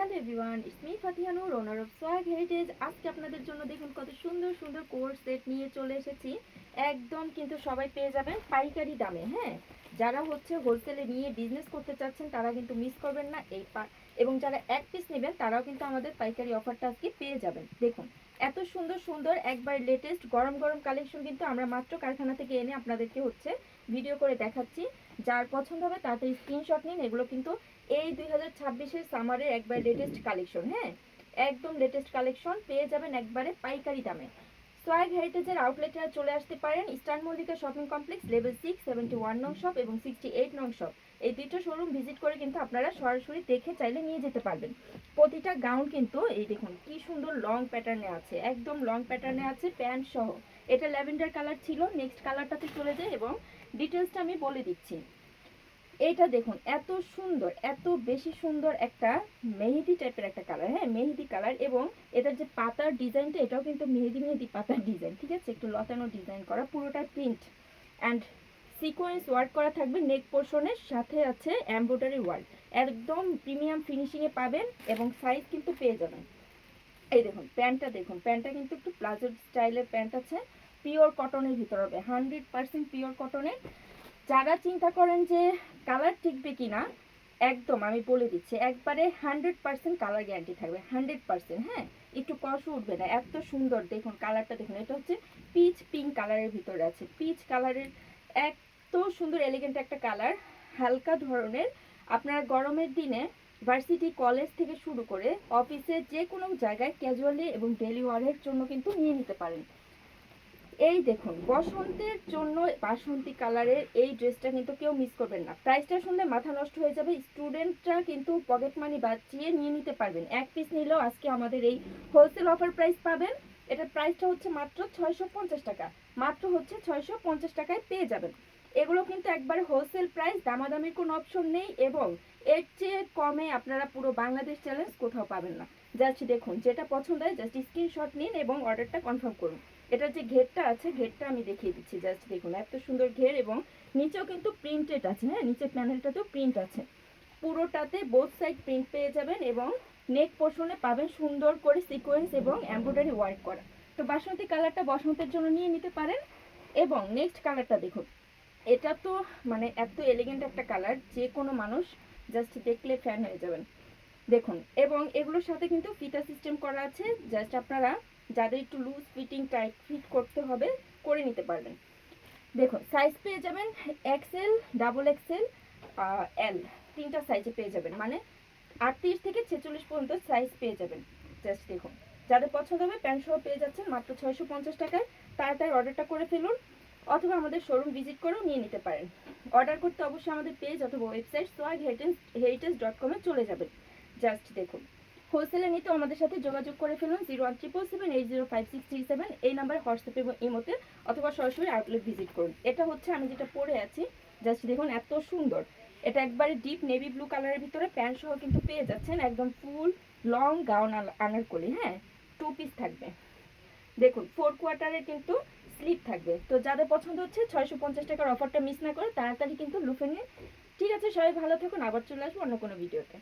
Hello everyone, it's me Fatiha Noor, owner of Swag Heritage. আজকে আপনাদের জন্য দেখুন কত সুন্দর সুন্দর কোর্স সেট নিয়ে চলে এসেছি। একদম কিন্তু সবাই পেয়ে যাবেন পাইকারি দামে। হ্যাঁ, যারা হচ্ছে হোলসেলে নিয়ে বিজনেস করতে চাচ্ছেন তারা কিন্তু মিস করবেন না এবং যারা এক পিস নেবেন তারাও কিন্তু আমাদের পাইকারি অফারটা আজকে পেয়ে যাবেন। দেখুন এত সুন্দর সুন্দর একবার লেটেস্ট গরম গরম কালেকশন কিন্তু আমরা মাত্র কারখানা থেকে এনে আপনাদেরকে হচ্ছে ভিডিও করে দেখাচ্ছি। যার পছন্দ হবে তাড়াতাড়ি স্ক্রিনশট নিন। এগুলো কিন্তু এই 2026-এর সামারের একবার লেটেস্ট কালেকশন। হ্যাঁ, একদম লেটেস্ট কালেকশন পেয়ে যাবেন একবারে পাইকারি দামে। সোয়াগ হেরিটেজের আউটলেটে চলে আসতে পারেন eastern Mallika shopping complex, level 6, 71 নং শপ এবং 68 নং শপ। এই দুটো শোরুম ভিজিট করে কিন্তু আপনারা সরাসরি দেখে চাইলে নিয়ে যেতে পারবেন। প্রতিটা গাউন কিন্তু এই দেখুন কি সুন্দর লং প্যাটার্নে আছে, একদম লং প্যাটার্নে আছে প্যান্ট সহ। এটা ল্যাভেন্ডার কালার ছিল, নেক্সট কালারটাতে চলে যায় এবং ডিটেলসটা আমি বলে দিচ্ছি। এইটা দেখুন এত সুন্দর, এত বেশি সুন্দর একটা মেহেদি টাইপের একটা কালার। হ্যাঁ, মেহেদি কালার এবং এটার যে পাতার ডিজাইনটা এটাও কিন্তু মেহেদি মেহেদি পাতার ডিজাইন। ঠিক আছে, একটু লতানো ডিজাইন করা, পুরোটা প্রিন্ট অ্যান্ড সিকোয়েন্স ওয়ার্ক করা থাকবে। নেক পোর্শনের সাথে আছে এমব্রয়ডারি ওয়ার্ক, একদম প্রিমিয়াম ফিনিশিংয়ে পাবেন এবং সাইজ কিন্তু পেয়ে যাবেন। এই দেখুন প্যান্টটা, দেখুন প্যান্টটা কিন্তু একটু প্লাজো স্টাইলের প্যান্ট আছে, পিওর কটনের ভিতর হবে, 100% পিওর কটনের। যারা চিন্তা করেন যে কালার টিকবে কিনা, একদম আমি বলে দিচ্ছি একবারে 100% কালার গ্যারান্টি থাকবে, 100%। হ্যাঁ, একটু কষও উঠবে না, এত সুন্দর। দেখুন কালারটা দেখুন, এটা হচ্ছে পিচ পিঙ্ক কালারের ভিতরে আছে, পিচ কালারের এত সুন্দর এলিগেন্ট একটা কালার। হালকা ধরনের আপনারা গরমের দিনে ভার্সিটি কলেজ থেকে শুরু করে অফিসে যে কোনো জায়গায় ক্যাজুয়ালি এবং ডেলি ওয়ারের জন্য কিন্তু নিয়ে নিতে পারেন। এই দেখুন বসন্তের জন্য বাসন্তী কালারের এই ড্রেসটা কিন্তু কেউ মিস করবেন না। প্রাইসটা শুনলে মাথা নষ্ট হয়ে যাবে, স্টুডেন্টরা কিন্তু পকেট মানি বাঁচিয়ে নিয়ে নিতে পারবেন। এক পিস নিলেও আজকে আমাদের এই হোলসেল অফার প্রাইস পাবেন। এটার প্রাইসটা হচ্ছে মাত্র 650 টাকা, মাত্র হচ্ছে 650 টাকায় পেয়ে যাবেন। এগুলো কিন্তু একবারে হোলসেল প্রাইস, দামাদামির কোনো অপশন নেই এবং এর চেয়ে কমে আপনারা পুরো বাংলাদেশ চ্যালেঞ্জ কোথাও পাবেন না। জাস্ট দেখুন যেটা পছন্দ হয় জাস্ট স্ক্রিনশট নিন এবং অর্ডারটা কনফার্ম করুন। এটার যে ঘেরটা আছে, ঘেরটা আমি দেখিয়ে দিচ্ছি। জাস্ট দেখুন এত সুন্দর ঘের এবং নিচেও কিন্তু প্রিন্টেড আছে। হ্যাঁ, নিচের প্যানেলটাতেও প্রিন্ট আছে, পুরোটাতে বোথ সাইড প্রিন্ট পেয়ে যাবেন এবং নেক পোর্শনে পাবেন সুন্দর করে সিকোয়েন্স এবং এমব্রয়ডারি ওয়ার্ক করা। তো বাসন্তী কালারটা বসন্তের জন্য নিয়ে নিতে পারেন। এবং নেক্সট কালারটা দেখুন, এটা তো মানে এত এলিগেন্ট একটা কালার, যে কোনো মানুষ জাস্ট দেখলে ফ্যান হয়ে যাবেন। দেখুন এবং এগুলোর সাথে কিন্তু ফিতা সিস্টেম করা আছে, জাস্ট আপনারা যাদের একটু লুজ ফিটিং টাইট ফিট করতে হবে করে নিতে পারবেন। দেখুন সাইজ পেয়ে যাবেন এক্সেল, ডাবল এক্সেল, এল, তিনটা সাইজে পেয়ে যাবেন, মানে 38 থেকে 46 পর্যন্ত সাইজ পেয়ে যাবেন। জাস্ট দেখুন যাদের পছন্দ হবে প্যান্ট সহ পেয়ে যাচ্ছেন মাত্র 650 টাকায়। তাড়াতাড়ি অর্ডারটা করে ফেলুন অথবা আমাদের শোরুম ভিজিট করেও নিয়ে নিতে পারেন। অর্ডার করতে অবশ্যই আমাদের পেজ অথবা ওয়েবসাইট swag-heritage.com-এ চলে যাবেন। জাস্ট দেখুন হোলসেলে নিতে আমাদের সাথে যোগাযোগ করে ফেলুন 01777805637 এই নাম্বারে হোয়াটসঅ্যাপ এবং ইমোতে, অথবা সরাসরি আউটলেট ভিজিট করুন। এটা হচ্ছে আমি যেটা পরে আছি, জাস্ট দেখুন এত সুন্দর। এটা একবারে ডিপ নেভি ব্লু কালারের ভিতরে প্যান্ট সহ কিন্তু পেয়ে যাচ্ছেন, একদম ফুল লং গাউন আনারকলি। হ্যাঁ, 2 পিস থাকবে। দেখুন 4 কোয়ার্টারের কিন্তু স্লিপ থাকবে। তো যাদের পছন্দ হচ্ছে 650 টাকার অফারটা মিস না করে তাড়াতাড়ি কিন্তু লুফে নিন। ঠিক আছে, সবাই ভালো থাকুন, আবার চলে আসবো অন্য কোনো ভিডিওতে।